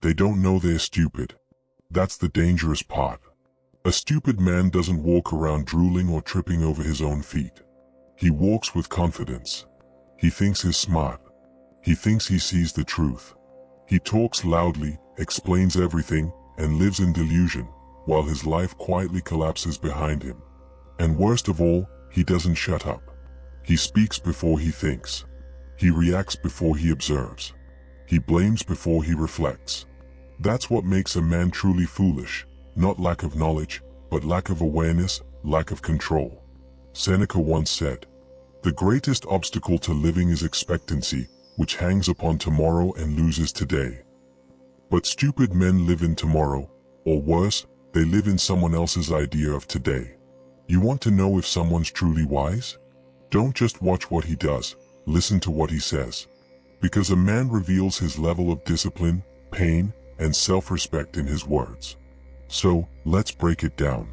They don't know they're stupid. That's the dangerous part. A stupid man doesn't walk around drooling or tripping over his own feet. He walks with confidence. He thinks he's smart. He thinks he sees the truth. He talks loudly, explains everything, and lives in delusion, while his life quietly collapses behind him. And worst of all, he doesn't shut up. He speaks before he thinks. He reacts before he observes. He blames before he reflects. That's what makes a man truly foolish, not lack of knowledge, but lack of awareness, lack of control. Seneca once said, "The greatest obstacle to living is expectancy, which hangs upon tomorrow and loses today." But stupid men live in tomorrow, or worse, they live in someone else's idea of today. You want to know if someone's truly wise? Don't just watch what he does, listen to what he says. Because a man reveals his level of discipline, pain, and self-respect in his words. So, let's break it down.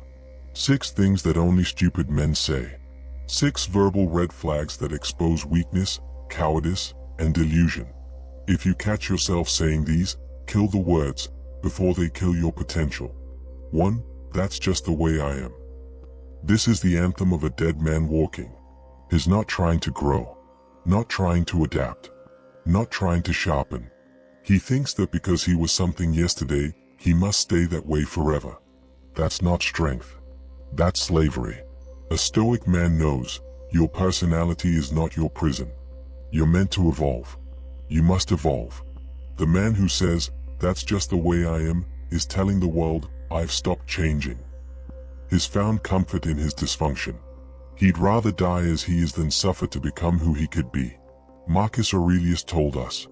6 things that only stupid men say. 6 verbal red flags that expose weakness, cowardice, and delusion. If you catch yourself saying these, kill the words, before they kill your potential. 1. That's just the way I am. This is the anthem of a dead man walking. He's not trying to grow. Not trying to adapt. Not trying to sharpen. He thinks that because he was something yesterday, he must stay that way forever. That's not strength. That's slavery. A Stoic man knows, your personality is not your prison. You're meant to evolve. You must evolve. The man who says, "That's just the way I am," is telling the world, "I've stopped changing." He's found comfort in his dysfunction. He'd rather die as he is than suffer to become who he could be. Marcus Aurelius told us,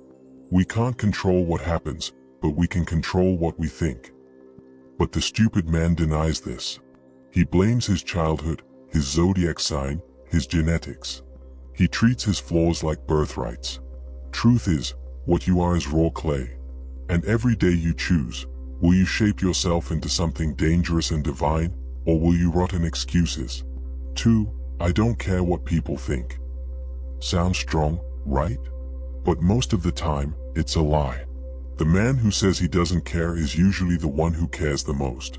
"We can't control what happens, but we can control what we think." But the stupid man denies this. He blames his childhood, his zodiac sign, his genetics. He treats his flaws like birthrights. Truth is, what you are is raw clay. And every day you choose, will you shape yourself into something dangerous and divine, or will you rot in excuses? 2. I don't care what people think. Sounds strong, right? But most of the time, it's a lie. The man who says he doesn't care is usually the one who cares the most.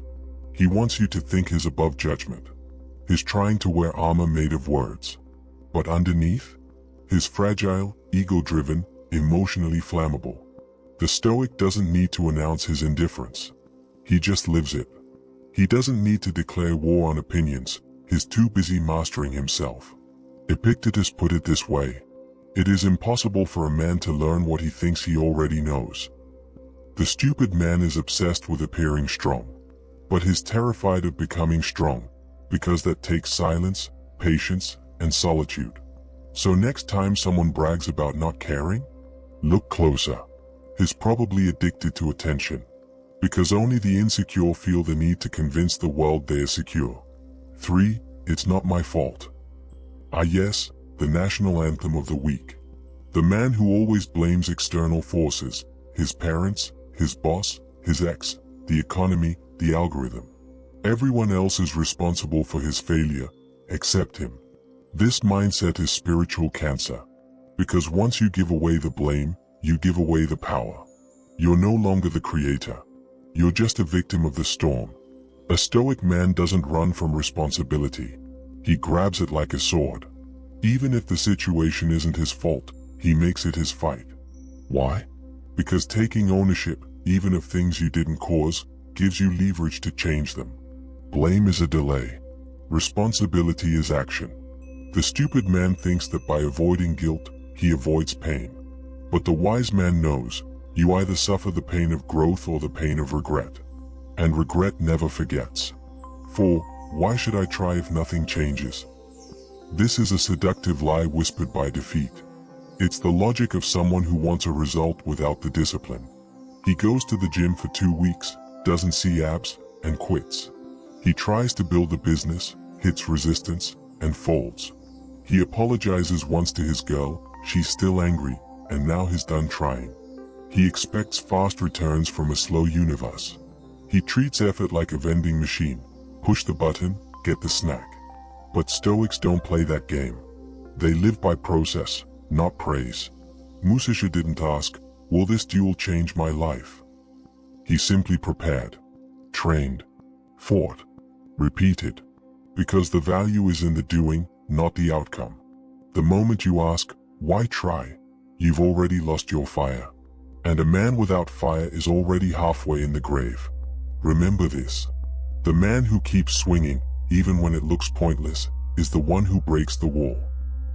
He wants you to think he's above judgment. He's trying to wear armor made of words. But underneath, he's fragile, ego-driven, emotionally flammable. The Stoic doesn't need to announce his indifference. He just lives it. He doesn't need to declare war on opinions. He's too busy mastering himself. Epictetus put it this way: "It is impossible for a man to learn what he thinks he already knows." The stupid man is obsessed with appearing strong. But he's terrified of becoming strong, because that takes silence, patience, and solitude. So next time someone brags about not caring, look closer. He's probably addicted to attention. Because only the insecure feel the need to convince the world they are secure. 3. It's not my fault. Ah yes, the national anthem of the weak. The man who always blames external forces, his parents, his boss, his ex, the economy, the algorithm. Everyone else is responsible for his failure, except him. This mindset is spiritual cancer. Because once you give away the blame, you give away the power. You're no longer the creator. You're just a victim of the storm. A Stoic man doesn't run from responsibility. He grabs it like a sword. Even if the situation isn't his fault, he makes it his fight. Why? Because taking ownership, even of things you didn't cause, gives you leverage to change them. Blame is a delay. Responsibility is action. The stupid man thinks that by avoiding guilt, he avoids pain. But the wise man knows, you either suffer the pain of growth or the pain of regret. And regret never forgets. 4. Why should I try if nothing changes? This is a seductive lie whispered by defeat. It's the logic of someone who wants a result without the discipline. He goes to the gym for 2 weeks, doesn't see abs, and quits. He tries to build a business, hits resistance, and folds. He apologizes once to his girl, she's still angry, and now he's done trying. He expects fast returns from a slow universe. He treats effort like a vending machine. Push the button, get the snack. But Stoics don't play that game. They live by process, not praise. Musisha didn't ask, will this duel change my life? He simply prepared, trained, fought, repeated, because the value is in the doing, not the outcome. The moment you ask, why try? You've already lost your fire. And a man without fire is already halfway in the grave. Remember this. The man who keeps swinging, even when it looks pointless, is the one who breaks the wall.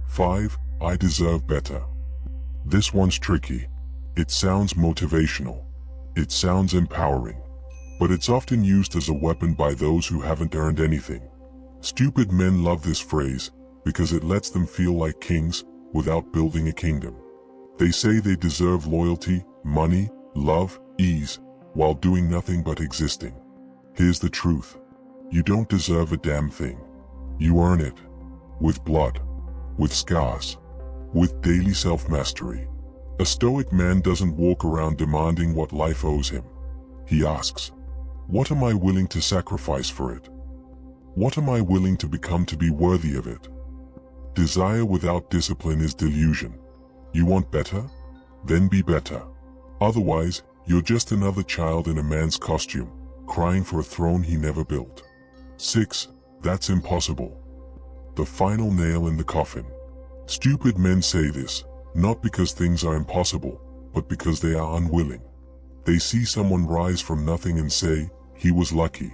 5. I deserve better. This one's tricky. It sounds motivational. It sounds empowering. But it's often used as a weapon by those who haven't earned anything. Stupid men love this phrase because it lets them feel like kings without building a kingdom. They say they deserve loyalty, money, love, ease, while doing nothing but existing. Here's the truth. You don't deserve a damn thing. You earn it. With blood. With scars. With daily self-mastery. A Stoic man doesn't walk around demanding what life owes him. He asks, what am I willing to sacrifice for it? What am I willing to become to be worthy of it? Desire without discipline is delusion. You want better? Then be better. Otherwise, you're just another child in a man's costume, crying for a throne he never built. 6. That's impossible. The final nail in the coffin. Stupid men say this, not because things are impossible, but because they are unwilling. They see someone rise from nothing and say, he was lucky.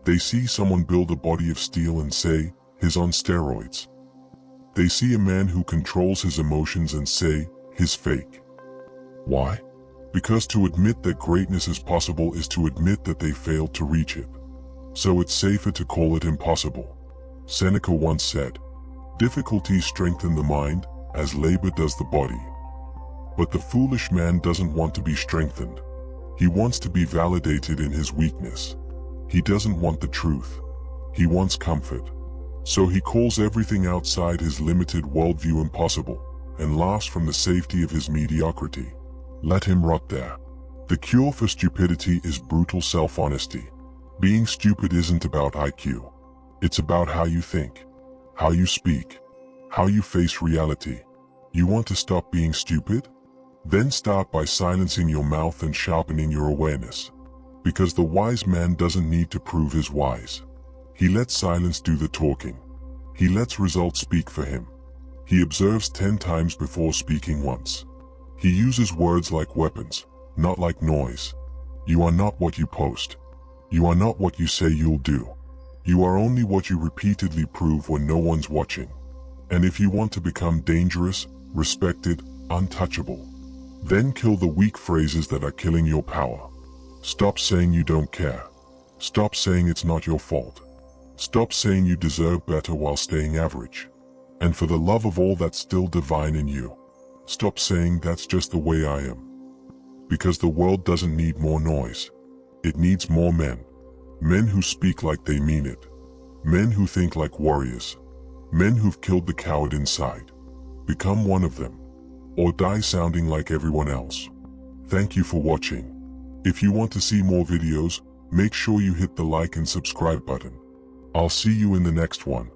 They see someone build a body of steel and say, he's on steroids. They see a man who controls his emotions and say, he's fake. Why? Because to admit that greatness is possible is to admit that they failed to reach it. So it's safer to call it impossible. Seneca once said, difficulties strengthen the mind, as labor does the body. But the foolish man doesn't want to be strengthened. He wants to be validated in his weakness. He doesn't want the truth. He wants comfort. So he calls everything outside his limited worldview impossible, and laughs from the safety of his mediocrity. Let him rot there. The cure for stupidity is brutal self-honesty. Being stupid isn't about IQ. It's about how you think, how you speak, how you face reality. You want to stop being stupid? Then start by silencing your mouth and sharpening your awareness. Because the wise man doesn't need to prove he's wise. He lets silence do the talking. He lets results speak for him. He observes 10 times before speaking once. He uses words like weapons, not like noise. You are not what you post. You are not what you say you'll do. You are only what you repeatedly prove when no one's watching. And if you want to become dangerous, respected, untouchable, then kill the weak phrases that are killing your power. Stop saying you don't care. Stop saying it's not your fault. Stop saying you deserve better while staying average. And for the love of all that's still divine in you, stop saying that's just the way I am. Because the world doesn't need more noise. It needs more men. Men who speak like they mean it. Men who think like warriors. Men who've killed the coward inside. Become one of them. Or die sounding like everyone else. Thank you for watching. If you want to see more videos, make sure you hit the like and subscribe button. I'll see you in the next one.